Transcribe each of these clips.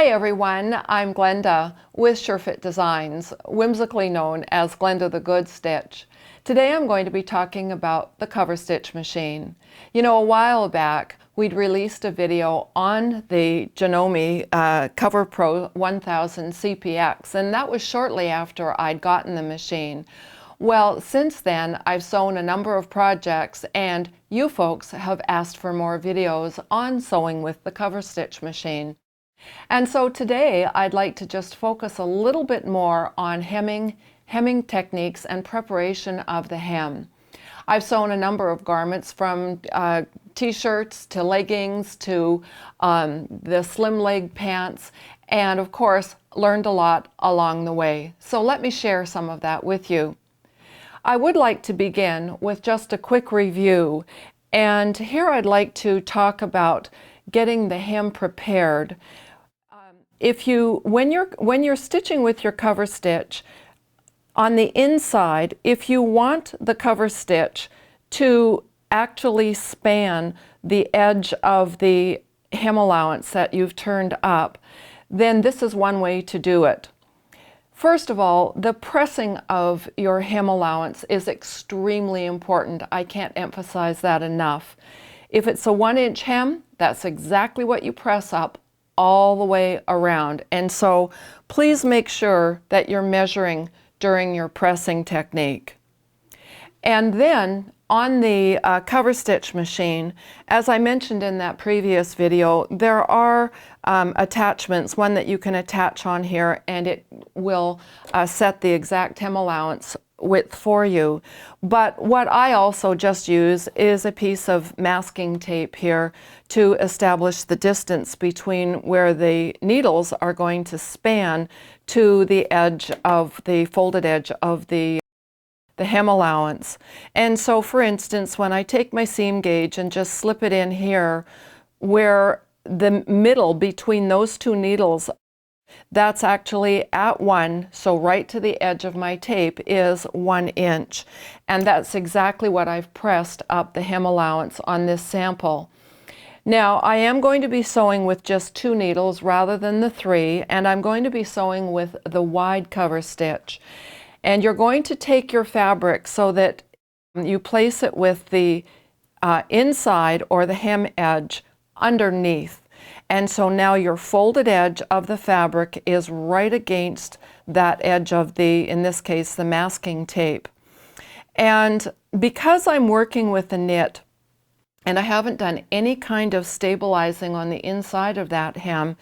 Hi everyone, I'm Glenda with SureFit Designs, whimsically known as Glenda the Good Stitch. Today I'm going to be talking about the cover stitch machine. You know, a while back we'd released a video on the Janome Cover Pro 1000 CPX, and that was shortly after I'd gotten the machine. Well, since then I've sewn a number of projects, and you folks have asked for more videos on sewing with the cover stitch machine. And so today I'd like to just focus a little bit more on hemming techniques and preparation of the hem. I've sewn a number of garments from t-shirts to leggings to the slim leg pants, and of course learned a lot along the way. So let me share some of that with you. I would like to begin with just a quick review, and here I'd like to talk about getting the hem prepared. When you're stitching with your cover stitch, on the inside, if you want the cover stitch to actually span the edge of the hem allowance that you've turned up, then this is one way to do it. First of all, the pressing of your hem allowance is extremely important. I can't emphasize that enough. If it's a 1-inch hem, that's exactly what you press up all the way around. And so please make sure that you're measuring during your pressing technique. And then on the cover stitch machine, as I mentioned in that previous video, there are attachments, one that you can attach on here, and it will set the exact hem allowance width for you. But what I also just use is a piece of masking tape here to establish the distance between where the needles are going to span to the edge of the folded edge of the hem allowance. And so for instance, when I take my seam gauge and just slip it in here, where the middle between those two needles, that's actually at 1, so right to the edge of my tape is 1 inch. And that's exactly what I've pressed up the hem allowance on this sample. Now I am going to be sewing with just 2 needles rather than the 3, and I'm going to be sewing with the wide cover stitch. And you're going to take your fabric so that you place it with the inside or the hem edge underneath. And so now your folded edge of the fabric is right against that edge of the, in this case, the masking tape. And because I'm working with a knit, and I haven't done any kind of stabilizing on the inside of that hem,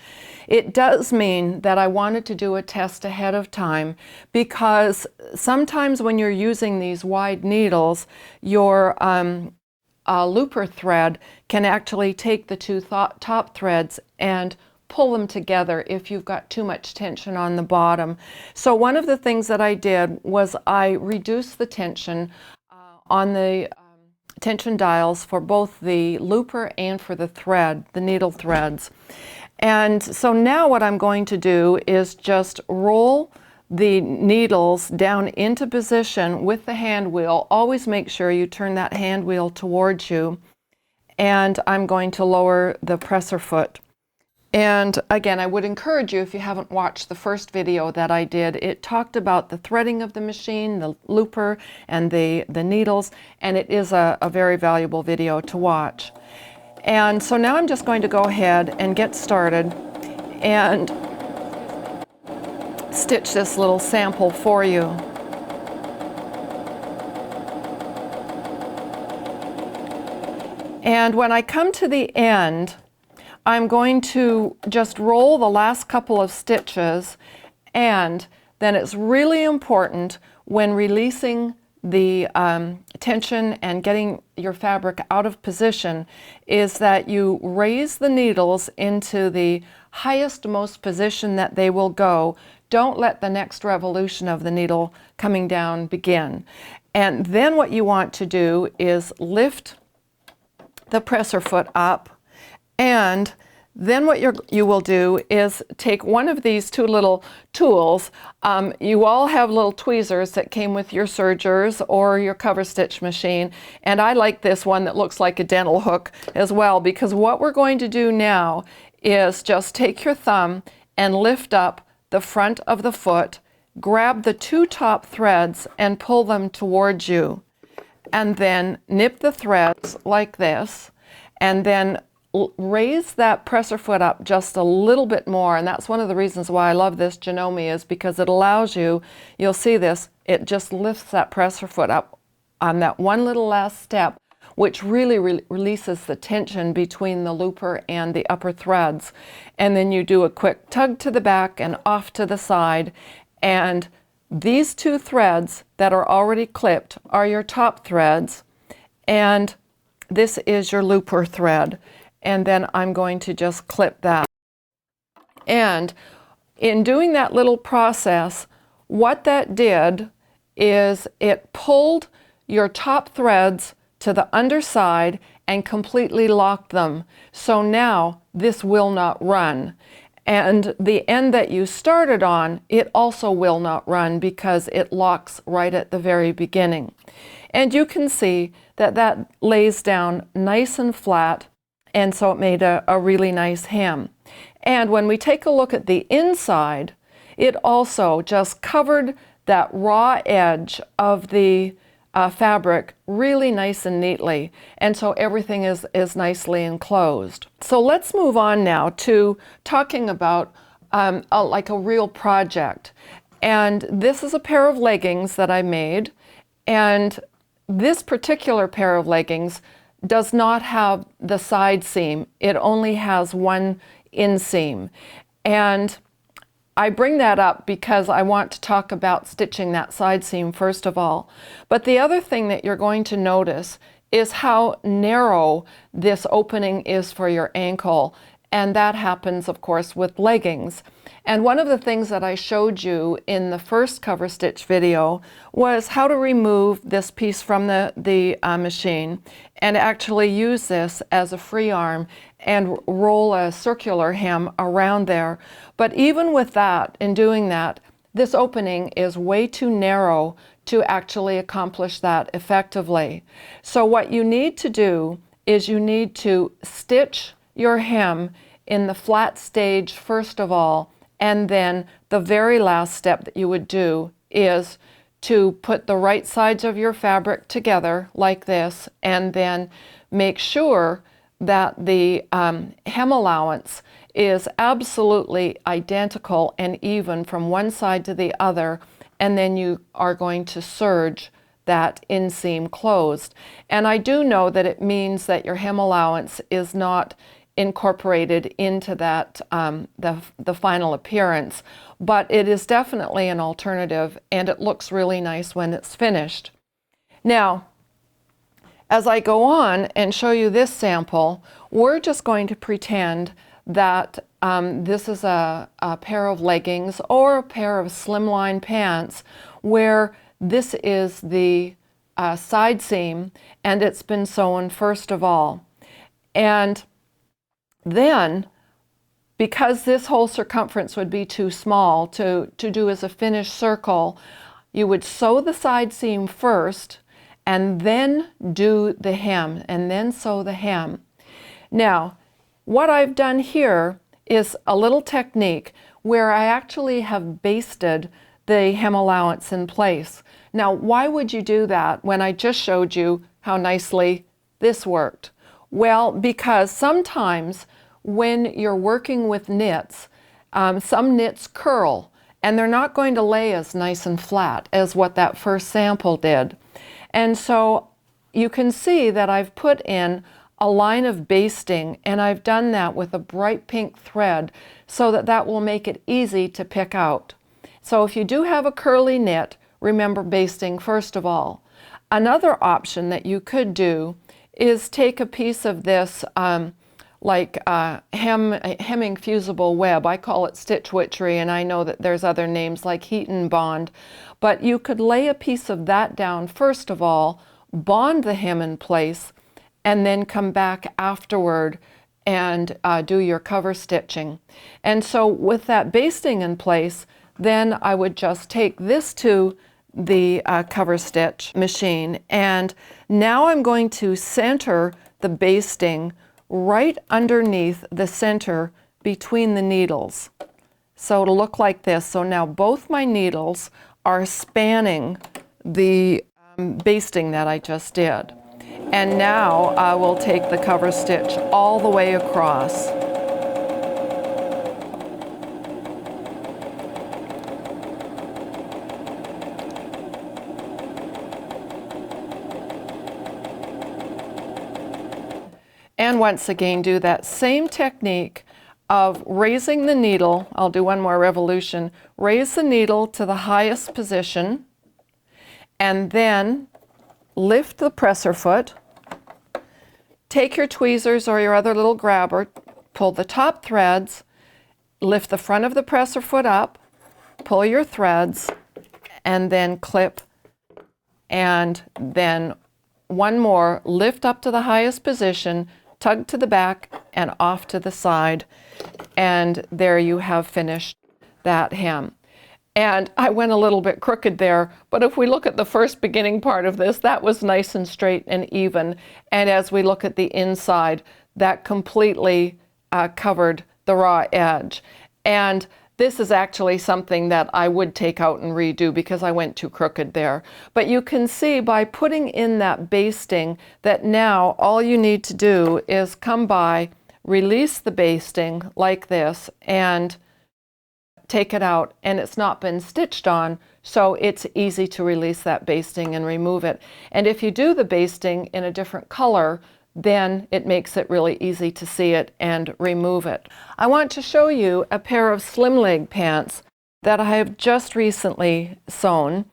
it does mean that I wanted to do a test ahead of time, because sometimes when you're using these wide needles, your looper thread can actually take the two top threads and pull them together if you've got too much tension on the bottom. So one of the things that I did was I reduced the tension on the tension dials for both the looper and for the thread, the needle threads. And so now what I'm going to do is just roll the needles down into position with the hand wheel. Always make sure you turn that hand wheel towards you. And I'm going to lower the presser foot. And again, I would encourage you, if you haven't watched the first video that I did, it talked about the threading of the machine, the looper, and the needles, and it is a very valuable video to watch. And so now I'm just going to go ahead and get started and stitch this little sample for you. And when I come to the end, I'm going to just roll the last couple of stitches, and then it's really important when releasing the tension and getting your fabric out of position is that you raise the needles into the highest, most position that they will go. Don't let the next revolution of the needle coming down begin. And then what you want to do is lift the presser foot up, and then what you will do is take one of these two little tools. You all have little tweezers that came with your sergers or your cover stitch machine, and I like this one that looks like a dental hook as well, because what we're going to do now is just take your thumb and lift up the front of the foot, grab the two top threads and pull them towards you, and then nip the threads like this, and then raise that presser foot up just a little bit more. And that's one of the reasons why I love this Janome, is because it allows you, you'll see this, it just lifts that presser foot up on that one little last step, which really releases the tension between the looper and the upper threads. And then you do a quick tug to the back and off to the side, and these two threads that are already clipped are your top threads, and this is your looper thread. And then I'm going to just clip that. And in doing that little process, what that did is it pulled your top threads to the underside and completely locked them. So now this will not run. And the end that you started on, it also will not run because it locks right at the very beginning. And you can see that that lays down nice and flat, and so it made a really nice hem. And when we take a look at the inside, it also just covered that raw edge of the fabric really nice and neatly, and so everything is nicely enclosed. So let's move on now to talking about like a real project. And this is a pair of leggings that I made, and this particular pair of leggings does not have the side seam. It only has one inseam. And I bring that up because I want to talk about stitching that side seam first of all. But the other thing that you're going to notice is how narrow this opening is for your ankle. And that happens, of course, with leggings. And one of the things that I showed you in the first cover stitch video was how to remove this piece from the machine and actually use this as a free arm and roll a circular hem around there. But even with that, in doing that, this opening is way too narrow to actually accomplish that effectively. So what you need to do is you need to stitch your hem in the flat stage first of all, and then the very last step that you would do is to put the right sides of your fabric together like this, and then make sure that the hem allowance is absolutely identical and even from one side to the other, and then you are going to serge that inseam closed. And I do know that it means that your hem allowance is not incorporated into that the final appearance, but it is definitely an alternative, and it looks really nice when it's finished. Now, as I go on and show you this sample, we're just going to pretend that this is a pair of leggings or a pair of slimline pants where this is the side seam and it's been sewn first of all. And then, because this whole circumference would be too small to do as a finished circle, you would sew the side seam first and then do the hem, and then sew the hem. Now, what I've done here is a little technique where I actually have basted the hem allowance in place. Now, why would you do that when I just showed you how nicely this worked? Well, because sometimes when you're working with knits, some knits curl, and they're not going to lay as nice and flat as what that first sample did. And so you can see that I've put in a line of basting, and I've done that with a bright pink thread so that that will make it easy to pick out. So if you do have a curly knit, remember basting first of all. Another option that you could do is take a piece of this hemming fusible web. I call it Stitch Witchery, and I know that there's other names like Heat and Bond, but you could lay a piece of that down first of all, bond the hem in place, and then come back afterward and do your cover stitching. And so with that basting in place, then I would just take this to the cover stitch machine, and now I'm going to center the basting right underneath the center between the needles. So it'll look like this. So now both my needles are spanning the basting that I just did. And now I will take the cover stitch all the way across. And once again, do that same technique of raising the needle. I'll do one more revolution. Raise the needle to the highest position, and then lift the presser foot. Take your tweezers or your other little grabber, pull the top threads, lift the front of the presser foot up, pull your threads, and then clip, and then one more, lift up to the highest position, tug to the back and off to the side, and there you have finished that hem. And I went a little bit crooked there, but if we look at the first beginning part of this, that was nice and straight and even. And as we look at the inside, that completely covered the raw edge. And this is actually something that I would take out and redo because I went too crooked there. But you can see by putting in that basting that now all you need to do is come by, release the basting like this, and take it out, and it's not been stitched on, so it's easy to release that basting and remove it. And if you do the basting in a different color, then it makes it really easy to see it and remove it. I want to show you a pair of slim leg pants that I have just recently sewn,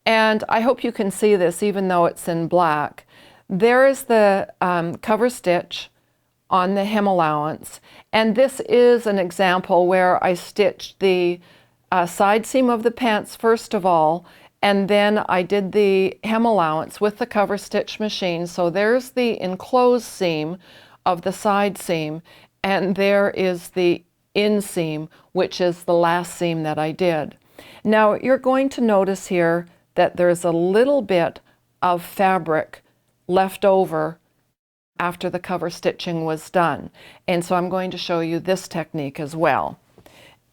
and I hope you can see this even though it's in black. There is the cover stitch on the hem allowance, and this is an example where I stitched the side seam of the pants first of all, and then I did the hem allowance with the cover stitch machine. So there's the enclosed seam of the side seam, and there is the inseam, which is the last seam that I did. Now you're going to notice here that there's a little bit of fabric left over after the cover stitching was done. And so I'm going to show you this technique as well.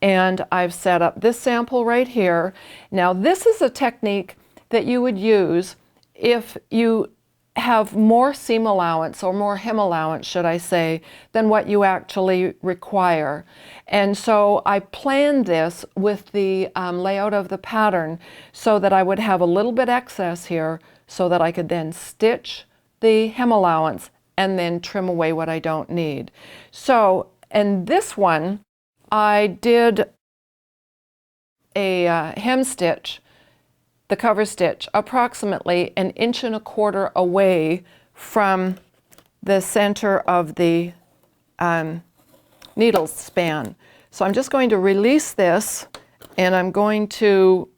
And I've set up this sample right here. Now this is a technique that you would use if you have more seam allowance, or more hem allowance, should I say, than what you actually require. And so I planned this with the layout of the pattern so that I would have a little bit excess here so that I could then stitch the hem allowance and then trim away what I don't need. So in this one, I did a hem stitch, the cover stitch, approximately 1.25 inches away from the center of the needle span. So I'm just going to release this, and I'm going to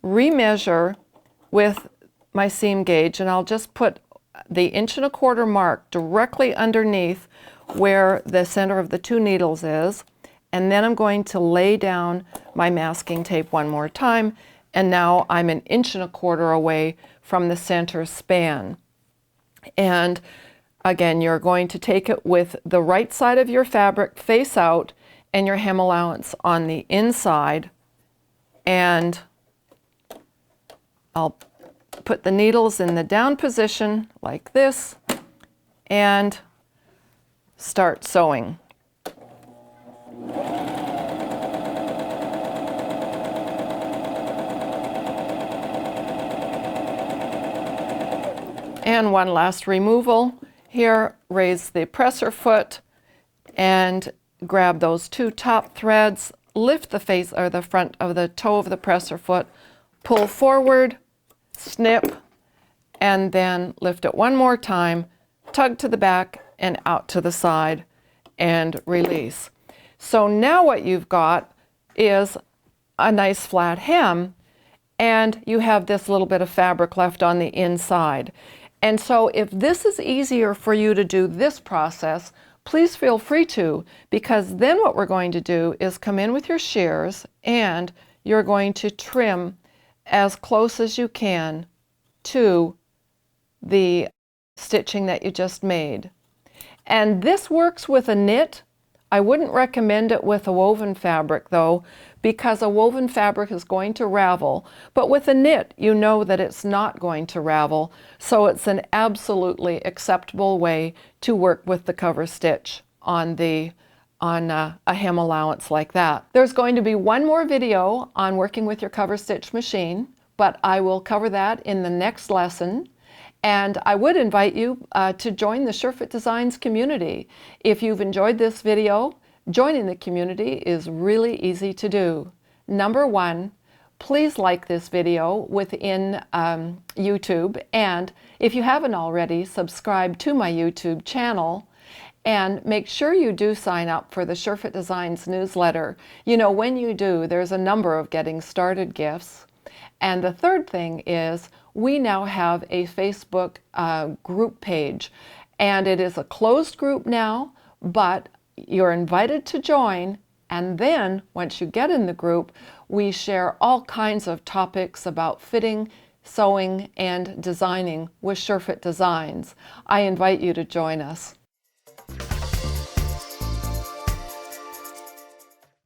remeasure with my seam gauge, and I'll just put the 1.25 inch mark directly underneath where the center of the two needles is, and then I'm going to lay down my masking tape one more time, and now I'm 1.25 inches away from the center span. And again, you're going to take it with the right side of your fabric face out and your hem allowance on the inside, and I'll put the needles in the down position like this and start sewing. And one last removal here, raise the presser foot and grab those two top threads, lift the face or the front of the toe of the presser foot, pull forward, snip, and then lift it one more time, tug to the back and out to the side, and release. So now what you've got is a nice flat hem, and you have this little bit of fabric left on the inside. And so if this is easier for you to do this process, please feel free to, because then what we're going to do is come in with your shears and you're going to trim as close as you can to the stitching that you just made. And this works with a knit I wouldn't recommend it with a woven fabric though, because a woven fabric is going to ravel, but with a knit you know that it's not going to ravel, so it's an absolutely acceptable way to work with the cover stitch on a hem allowance like that. There's going to be one more video on working with your cover stitch machine, but I will cover that in the next lesson. And I would invite you to join the SureFit Designs community. If you've enjoyed this video, joining the community is really easy to do. Number one, please like this video within YouTube, and if you haven't already, subscribe to my YouTube channel, and make sure you do sign up for the SureFit Designs newsletter. You know, when you do, there's a number of getting started gifts. And the third thing is, we now have a Facebook group page, and it is a closed group now, but you're invited to join. And then once you get in the group, we share all kinds of topics about fitting, sewing, and designing with SureFit Designs. I invite you to join us.